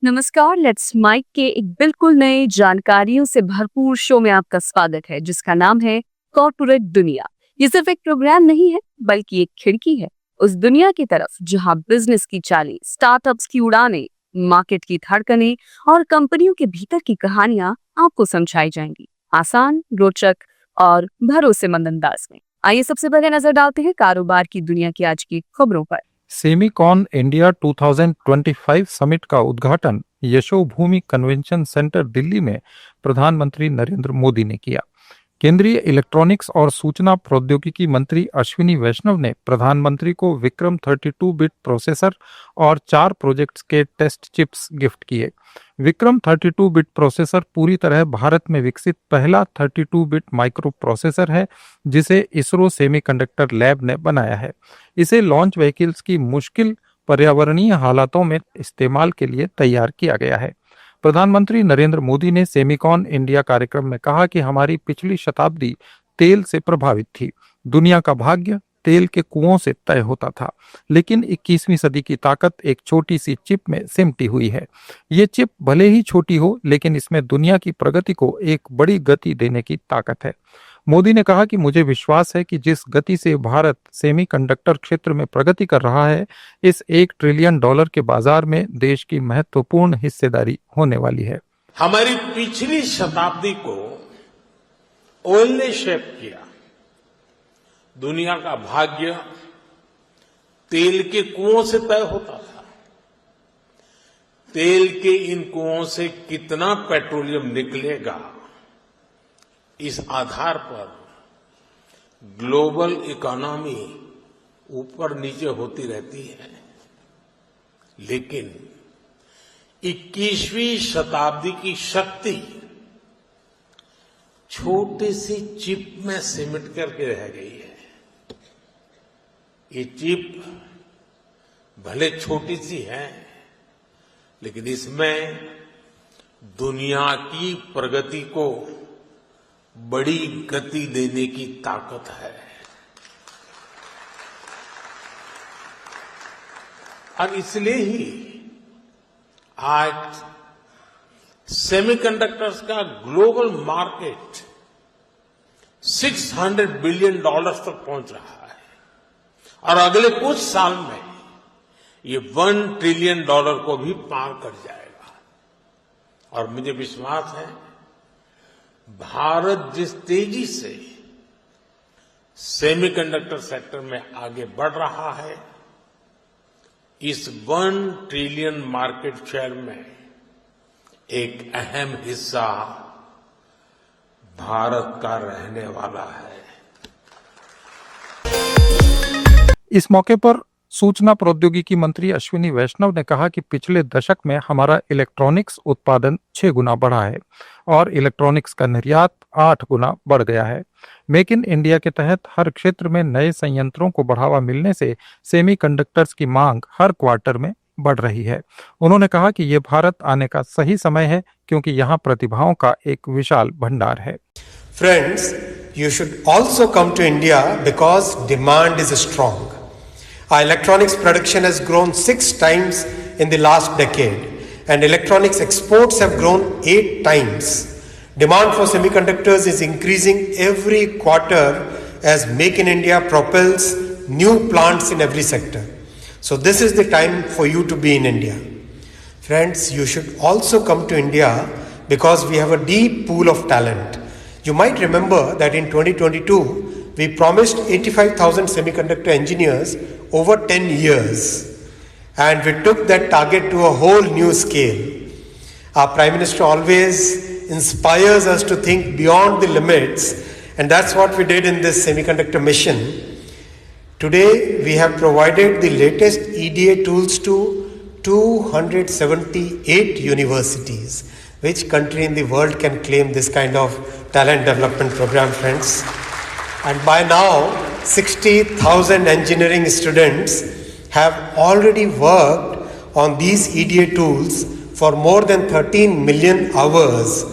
नमस्कार, let's mic के एक बिल्कुल नए जानकारियों से भरपूर शो में आपका स्वागत है जिसका नाम है कॉर्पोरेट दुनिया। ये सिर्फ एक प्रोग्राम नहीं है बल्कि एक खिड़की है उस दुनिया की तरफ जहां बिजनेस की चालें, स्टार्टअप्स की उड़ानें, मार्केट की धड़कनें और कंपनियों के भीतर की कहानियां आपको समझाई जाएंगी आसान, रोचक और भरोसेमंद अंदाज में। आइए सबसे पहले नजर डालते हैं कारोबार की दुनिया की आज की खबरों पर। सेमिकॉन इंडिया 2025 समिट का उद्घाटन यशोभूमि कन्वेंशन सेंटर दिल्ली में प्रधानमंत्री नरेंद्र मोदी ने किया। केंद्रीय इलेक्ट्रॉनिक्स और सूचना प्रौद्योगिकी मंत्री अश्विनी वैष्णव ने प्रधानमंत्री को विक्रम 32 बिट प्रोसेसर और 4 प्रोजेक्ट्स के टेस्ट चिप्स गिफ्ट किए। विक्रम 32 बिट प्रोसेसर पूरी तरह भारत में विकसित पहला 32 बिट माइक्रो प्रोसेसर है जिसे इसरो सेमीकंडक्टर लैब ने बनाया है। इसे लॉन्च व्हीकल्स की मुश्किल पर्यावरणीय हालातों में इस्तेमाल के लिए तैयार किया गया है। प्रधानमंत्री नरेंद्र मोदी ने सेमिकॉन इंडिया कार्यक्रम में कहा कि हमारी पिछली शताब्दी तेल से प्रभावित थी। दुनिया का भाग्य तेल के कुओं से तय होता था, लेकिन 21वीं सदी की ताकत एक छोटी सी चिप में सिमटी हुई है। ये चिप भले ही छोटी हो, लेकिन इसमें दुनिया की प्रगति को एक बड़ी गति देने की ताकत है। मोदी ने कहा कि मुझे विश्वास है कि जिस गति से भारत सेमीकंडक्टर क्षेत्र में प्रगति कर रहा है, इस $1 ट्रिलियन के बाजार में देश की महत्वपूर्ण हिस्सेदारी होने वाली है। हमारी पिछली शताब्दी को ऑयल ने शेप किया। दुनिया का भाग्य तेल के कुओं से तय होता था। तेल के इन कुओं से कितना पेट्रोलियम निकलेगा, इस आधार पर ग्लोबल इकोनॉमी ऊपर नीचे होती रहती है। लेकिन 21वीं शताब्दी की शक्ति छोटी सी चिप में सिमट करके रह गई है। ये चिप भले छोटी सी है, लेकिन इसमें दुनिया की प्रगति को बड़ी गति देने की ताकत है। और इसलिए ही आज सेमीकंडक्टर्स का ग्लोबल मार्केट $600 बिलियन तक पहुंच रहा है और अगले कुछ साल में ये $1 ट्रिलियन को भी पार कर जाएगा। और मुझे विश्वास है भारत जिस तेजी से सेमीकंडक्टर सेक्टर में आगे बढ़ रहा है, इस $1 ट्रिलियन मार्केट शेयर में एक अहम हिस्सा भारत का रहने वाला है। इस मौके पर सूचना प्रौद्योगिकी मंत्री अश्विनी वैष्णव ने कहा कि पिछले दशक में हमारा इलेक्ट्रॉनिक्स उत्पादन 6 गुना बढ़ा है और इलेक्ट्रॉनिक्स का निर्यात 8 गुना बढ़ गया है। मेक इन इंडिया के तहत हर क्षेत्र में नए संयंत्रों को बढ़ावा मिलने से सेमीकंडक्टर्स की मांग हर क्वार्टर में बढ़ रही है। उन्होंने कहा कि ये भारत आने का सही समय है क्योंकि यहाँ प्रतिभाओं का एक विशाल भंडार है। Friends, you should also come to India because demand is strong. Our electronics production has grown 6 times in the last decade, and electronics exports have grown 8 times. Demand for semiconductors is increasing every quarter as Make in India propels new plants in every sector. So this is the time for you to be in India. Friends, you should also come to India because we have a deep pool of talent. You might remember that in 2022, we promised 85,000 semiconductor engineers over 10 years. And we took that target to a whole new scale. Our Prime Minister always inspires us to think beyond the limits, and that's what we did in this semiconductor mission. Today, we have provided the latest EDA tools to 278 universities. Which country in the world can claim this kind of talent development program, friends? And by now, 60,000 engineering students have already worked on these EDA tools for more than 13 million hours.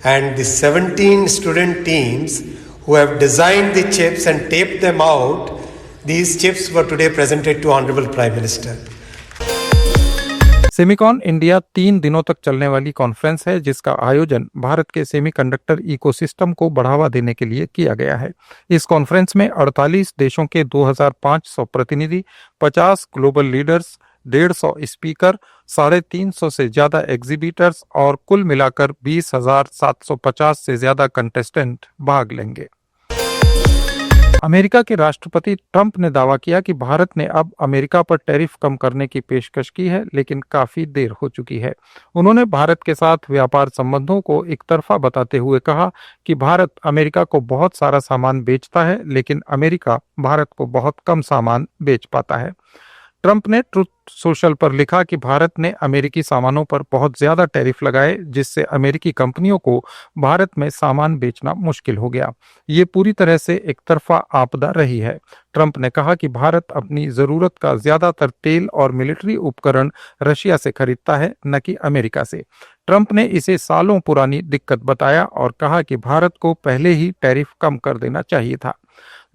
And the 17 student teams who have designed the chips and taped them out, these chips were today presented to Honorable Prime Minister. Semicon India 3 दिनों तक चलने वाली conference है जिसका आयोजन भारत के semiconductor ecosystem को बढ़ावा देने के लिए किया गया है। इस कॉन्फ्रेंस में 48 देशों के 2500 प्रतिनिधि, 50 ग्लोबल लीडर्स, 150 स्पीकर, 350 से ज्यादा एग्जीबिटर्स और कुल मिलाकर 20,750 से ज्यादा कंटेस्टेंट भाग लेंगे। अमेरिका के राष्ट्रपति ट्रंप ने दावा किया कि भारत ने अब अमेरिका पर टैरिफ कम करने की पेशकश की है, लेकिन काफी देर हो चुकी है। उन्होंने भारत के साथ व्यापार संबंधों को एकतरफा बताते हुए कहा कि भारत अमेरिका को बहुत सारा सामान बेचता है, लेकिन अमेरिका भारत को बहुत कम सामान बेच पाता है। ट्रंप ने ट्रुथ सोशल पर लिखा कि भारत ने अमेरिकी सामानों पर बहुत ज्यादा टैरिफ लगाए, जिससे अमेरिकी कंपनियों को भारत में सामान बेचना मुश्किल हो गया। ये पूरी तरह से एक तरफा आपदा रही है। ट्रंप ने कहा कि भारत अपनी जरूरत का ज्यादातर तेल और मिलिट्री उपकरण रशिया से खरीदता है, न कि अमेरिका से। ट्रंप ने इसे सालों पुरानी दिक्कत बताया और कहा कि भारत को पहले ही टैरिफ कम कर देना चाहिए था।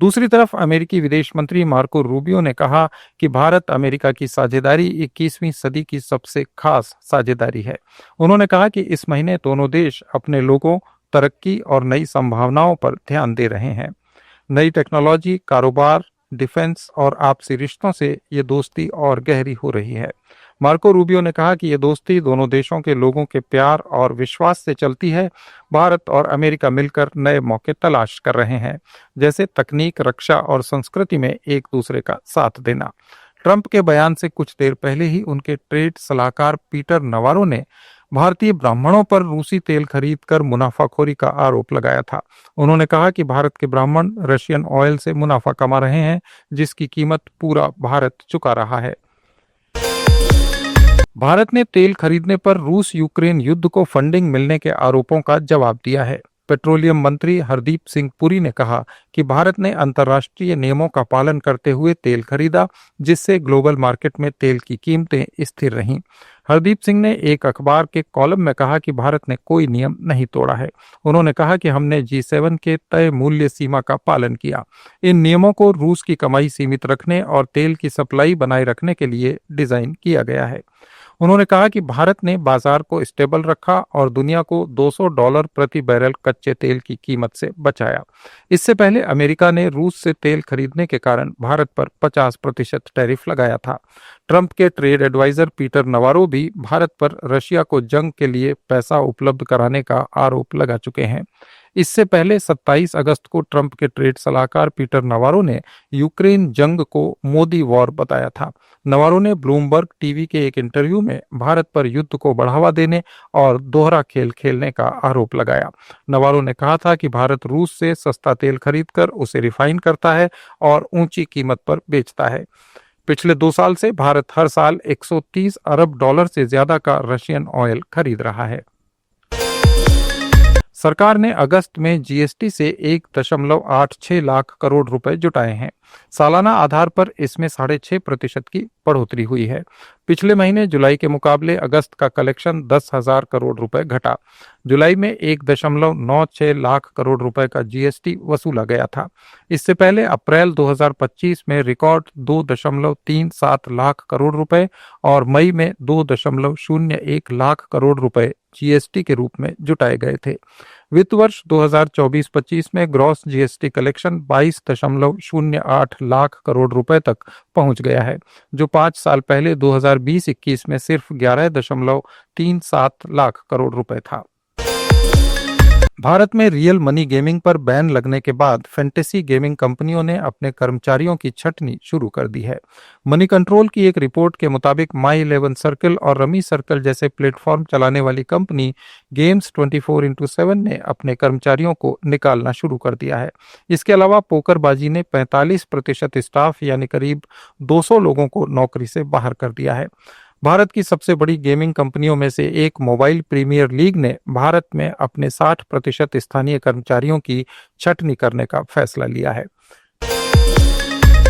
दूसरी तरफ अमेरिकी विदेश मंत्री मार्को रूबियो ने कहा कि भारत अमेरिका की साझेदारी 21वीं सदी की सबसे खास साझेदारी है। उन्होंने कहा कि इस महीने दोनों देश अपने लोगों, तरक्की और नई संभावनाओं पर ध्यान दे रहे हैं। नई टेक्नोलॉजी, कारोबार, डिफेंस और आपसी रिश्तों से ये दोस्ती और गहरी हो रही है। मार्को रूबियो ने कहा कि ये दोस्ती दोनों देशों के लोगों के प्यार और विश्वास से चलती है। भारत और अमेरिका मिलकर नए मौके तलाश कर रहे हैं, जैसे तकनीक, रक्षा और संस्कृति में एक दूसरे का साथ देना। ट्रंप के बयान से कुछ देर पहले ही उनके ट्रेड सलाहकार पीटर नवारो ने भारतीय ब्राह्मणों पर रूसी तेल खरीदकर मुनाफाखोरी का आरोप लगाया था। उन्होंने कहा कि भारत के ब्राह्मण रशियन ऑयल से मुनाफा कमा रहे हैं, जिसकी कीमत पूरा भारत चुका रहा है। भारत ने तेल खरीदने पर रूस यूक्रेन युद्ध को फंडिंग मिलने के आरोपों का जवाब दिया है। पेट्रोलियम मंत्री हरदीप सिंह पुरी ने कहा कि भारत ने अंतर्राष्ट्रीय नियमों का पालन करते हुए तेल खरीदा, जिससे ग्लोबल मार्केट में तेल की कीमतें स्थिर रहीं। हरदीप सिंह ने एक अखबार के कॉलम में कहा कि भारत ने कोई नियम नहीं तोड़ा है। उन्होंने कहा कि हमने G7 के तय मूल्य सीमा का पालन किया। इन नियमों को रूस की कमाई सीमित रखने और तेल की सप्लाई बनाए रखने के लिए डिजाइन किया गया है। उन्होंने कहा कि भारत ने बाजार को स्टेबल रखा और दुनिया को $200 प्रति बैरल कच्चे तेल की कीमत से बचाया। इससे पहले अमेरिका ने रूस से तेल खरीदने के कारण भारत पर 50% टैरिफ लगाया था। ट्रंप के ट्रेड एडवाइजर पीटर नवारो भी भारत पर रशिया को जंग के लिए पैसा उपलब्ध कराने का आरोप लगा चुके हैं। इससे पहले 27 अगस्त को ट्रंप के ट्रेड सलाहकार पीटर नवारो ने यूक्रेन जंग को मोदी वॉर बताया था। नवारो ने ब्लूमबर्ग टीवी के एक इंटरव्यू में भारत पर युद्ध को बढ़ावा देने और दोहरा खेल खेलने का आरोप लगाया। नवारो ने कहा था कि भारत रूस से सस्ता तेल खरीदकर उसे रिफाइन करता है और ऊंची कीमत पर बेचता है। पिछले 2 साल से भारत हर साल $130 अरब से ज्यादा का रशियन ऑयल खरीद रहा है। सरकार ने अगस्त में जीएसटी से 1.86 लाख करोड़ रुपए जुटाए हैं। सालाना आधार पर इसमें 6.5% की बढ़ोतरी हुई है। पिछले महीने जुलाई के मुकाबले अगस्त का कलेक्शन 10,000 करोड़ रुपए घटा। जुलाई में 1.96 लाख करोड़ रुपए का जीएसटी वसूला गया था। इससे पहले अप्रैल 2025 में रिकॉर्ड 2.37 लाख करोड़ रुपए और मई में 2.01 लाख करोड़ रुपए जीएसटी के रूप में जुटाए गए थे। वित्त वर्ष 2024-25 में gross GST collection 22.08 lakh crore रुपए तक पहुंच गया है, जो 5 साल पहले 2020-21 में सिर्फ 11.37 लाख करोड़ रुपए था। भारत में रियल मनी गेमिंग पर बैन लगने के बाद फैंटेसी गेमिंग कंपनियों ने अपने कर्मचारियों की छंटनी शुरू कर दी है। मनी कंट्रोल की एक रिपोर्ट के मुताबिक माई 11 सर्कल और रमी सर्कल जैसे प्लेटफॉर्म चलाने वाली कंपनी गेम्स 24x7 ने अपने कर्मचारियों को निकालना शुरू कर दिया है। इसके अलावा पोकरबाजी ने 45% स्टाफ यानी करीब 200 लोगों को नौकरी से बाहर कर दिया है। भारत की सबसे बड़ी गेमिंग कंपनियों में से एक मोबाइल प्रीमियर लीग ने भारत में अपने 60% स्थानीय कर्मचारियों की छंटनी करने का फैसला लिया है।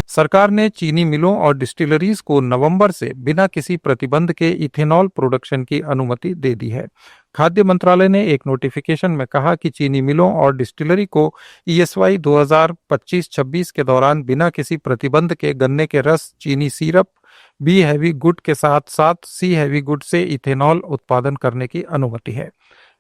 सरकार ने चीनी मिलों और डिस्टिलरीज को नवंबर से बिना किसी प्रतिबंध के इथेनॉल प्रोडक्शन की अनुमति दे दी है। खाद्य मंत्रालय ने एक नोटिफिकेशन में कहा कि चीनी मिलों और डिस्टिलरी को ESY 2025-26 के दौरान बिना किसी प्रतिबंध के गन्ने के रस, चीनी सिरप, बी हैवी गुड के साथ साथ सी हैवी गुड से इथेनॉल उत्पादन करने की अनुमति है।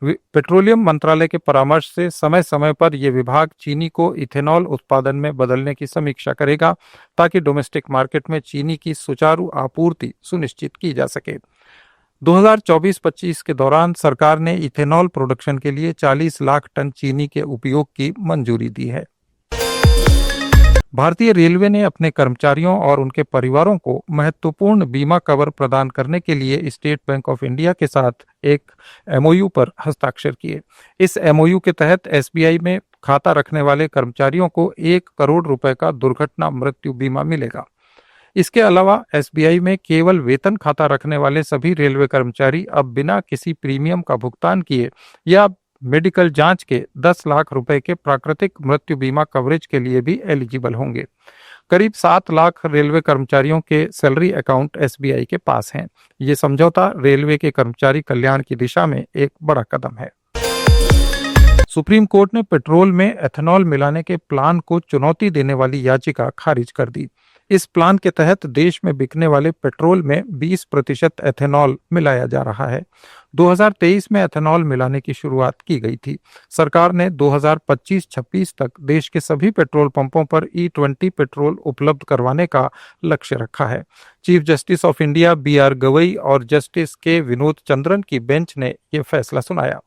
पेट्रोलियम मंत्रालय के परामर्श से समय समय पर यह विभाग चीनी को इथेनॉल उत्पादन में बदलने की समीक्षा करेगा ताकि डोमेस्टिक मार्केट में चीनी की सुचारू आपूर्ति सुनिश्चित की जा सके। 2024-25 के दौरान सरकार ने इथेनॉल प्रोडक्शन के लिए 40 लाख टन चीनी के उपयोग की मंजूरी दी है। भारतीय रेलवे ने अपने कर्मचारियों और उनके परिवारों को महत्वपूर्ण बीमा कवर प्रदान करने के लिए स्टेट बैंक ऑफ इंडिया के साथ एक एमओयू पर हस्ताक्षर किए। इस एमओयू के तहत एसबीआई में खाता रखने वाले कर्मचारियों को 1 करोड़ रुपए का दुर्घटना मृत्यु बीमा मिलेगा। इसके अलावा एसबीआई में केवल वेतन खाता रखने वाले सभी रेलवे कर्मचारी अब बिना किसी प्रीमियम का भुगतान किए या मेडिकल जांच के 10 लाख रुपए के प्राकृतिक मृत्यु बीमा कवरेज के लिए भी एलिजिबल होंगे। करीब 7 लाख रेलवे कर्मचारियों के सैलरी अकाउंट एसबीआई के पास हैं। ये समझौता रेलवे के कर्मचारी कल्याण की दिशा में एक बड़ा कदम है। सुप्रीम कोर्ट ने पेट्रोल में एथेनॉल मिलाने के प्लान को चुनौती देने वाली याचिका खारिज कर दी। इस प्लान के तहत देश में बिकने वाले पेट्रोल में 20% एथेनॉल मिलाया जा रहा है। 2023 में एथेनॉल मिलाने की शुरुआत की गई थी। सरकार ने 2025-26 तक देश के सभी पेट्रोल पंपों पर E20 पेट्रोल उपलब्ध करवाने का लक्ष्य रखा है। Chief justice of India BR Gavai और जस्टिस के विनोद चंद्रन की बेंच ने यह फैसला सुनाया।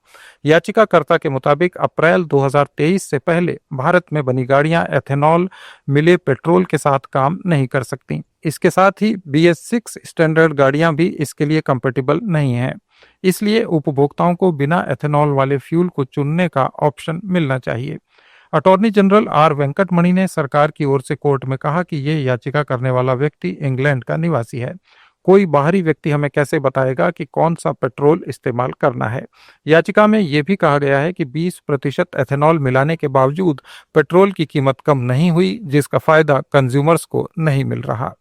याचिकाकर्ता के मुताबिक अप्रैल 2023 से पहले भारत में बनी गाड़ियां एथेनॉल मिले पेट्रोल के साथ काम नहीं कर सकती। इसके साथ ही BS6 स्टैंडर्ड गाड़ियां भी इसके लिए कंपैटिबल नहीं हैं। इसलिए उपभोक्ताओं को बिना एथेनॉल वाले फ्यूल को चुनने का ऑप्शन मिलना चाहिए। अटॉर्नी जनरल R वेंकटमणि ने सरकार की ओर से कोर्ट में कहा कि यह याचिका करने वाला व्यक्ति इंग्लैंड का निवासी है। कोई बाहरी व्यक्ति हमें कैसे बताएगा कि कौन सा पेट्रोल इस्तेमाल करना है। याचिका में यह भी कहा गया है कि 20% एथेनॉल मिलाने के बावजूद पेट्रोल की कीमत कम नहीं हुई, जिसका फायदा कंज्यूमर्स को नहीं मिल रहा।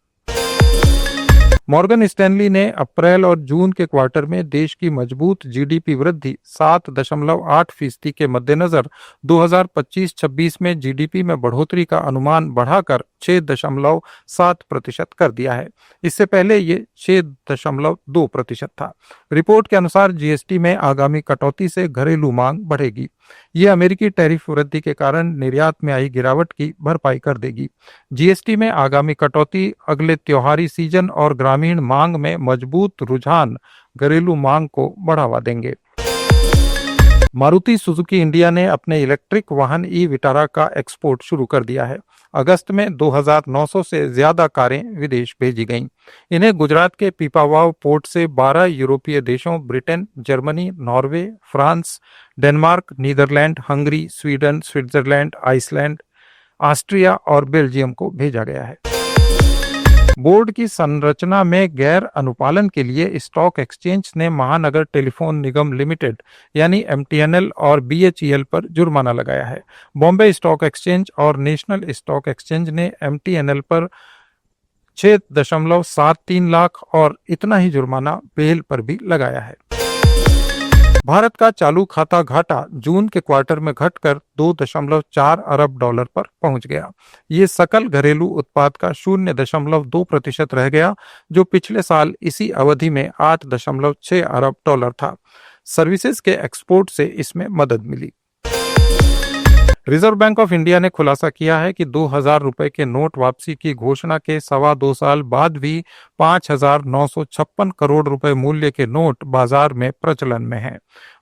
मॉर्गन स्टैनली ने अप्रैल और जून के क्वार्टर में देश की मजबूत जीडीपी वृद्धि 7.8% के मद्देनजर 2025-26 में जीडीपी में बढ़ोतरी का अनुमान बढ़ाकर 6.7% कर दिया है। इससे पहले ये 6.2% था। रिपोर्ट के अनुसार जीएसटी में आगामी कटौती से घरेलू मांग बढ़ेगी। ये अमेरिकी टैरिफ वृद्धि के कारण निर्यात में आई गिरावट की भरपाई कर देगी। जीएसटी में आगामी कटौती अगले त्योहारी सीजन और ग्रामीण मांग में मजबूत रुझान घरेलू मांग को बढ़ावा देंगे। मारुति सुजुकी इंडिया ने अपने इलेक्ट्रिक वाहन ई विटारा का एक्सपोर्ट शुरू कर दिया है। अगस्त में 2,900 से ज्यादा कारें विदेश भेजी गईं। इन्हें गुजरात के पीपावाव पोर्ट से 12 यूरोपीय देशों Britain, Germany, Norway, France, Denmark, Netherlands, Hungary, Sweden, Switzerland, Iceland, Austria और बेल्जियम को भेजा गया है। बोर्ड की संरचना में गैर अनुपालन के लिए स्टॉक एक्सचेंज ने महानगर टेलीफोन निगम लिमिटेड यानी MTNL और BHEL पर जुर्माना लगाया है। बॉम्बे स्टॉक एक्सचेंज और नेशनल स्टॉक एक्सचेंज ने MTNL पर 6.73 लाख और इतना ही जुर्माना BHEL पर भी लगाया है। भारत का चालू खाता घाटा जून के क्वार्टर में घटकर 2.4 अरब डॉलर पर पहुंच गया। ये सकल घरेलू उत्पाद का 0.2% रह गया, जो पिछले साल इसी अवधि में 8.6 अरब डॉलर था। सर्विसेज के एक्सपोर्ट से इसमें मदद मिली। रिजर्व बैंक ऑफ इंडिया ने खुलासा किया है कि 2,000 रुपए के नोट वापसी की घोषणा के 2.25 साल बाद भी 5,956 करोड़ रुपए मूल्य के नोट बाजार में प्रचलन में हैं।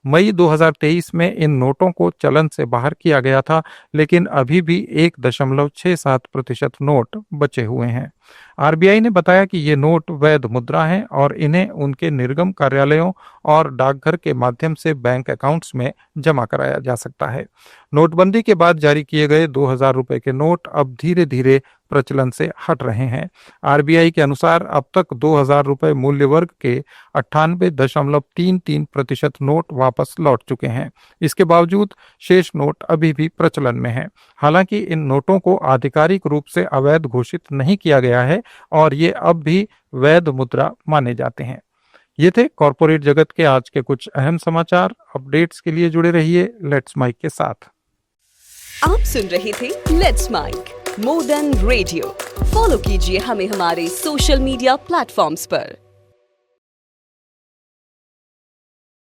मई 2023 में इन नोटों को चलन से बाहर किया गया था, लेकिन अभी भी 1.67% नोट बचे हुए हैं। आरबीआई ने बताया कि ये नोट वैध मुद्रा हैं और इन्हें उनके निर्गम कार्यालयों और डाकघर के माध्यम से बैंक अकाउंट्स में जमा कराया जा सकता है। नोटबंदी के बाद जारी किए गए 2,000 रुपए के नोट अब धीरे धीरे प्रचलन से हट रहे हैं। आरबीआई के अनुसार अब तक 2,000 रुपए मूल्य वर्ग के 98.33% नोट वापस लौट चुके हैं। इसके बावजूद शेष नोट अभी भी प्रचलन में हैं। हालांकि इन नोटों को आधिकारिक रूप से अवैध घोषित नहीं किया गया है और ये अब भी वैध मुद्रा माने जाते हैं। ये थे कॉर्पोरेट जगत के आज के कुछ अहम समाचार। अपडेट्स के लिए जुड़े रहिए लेट्स माइक के साथ। आप सुन रहे थे Let's Mic, more than radio. Follow कीजिए हमें हमारे सोशल मीडिया प्लेटफॉर्म्स पर।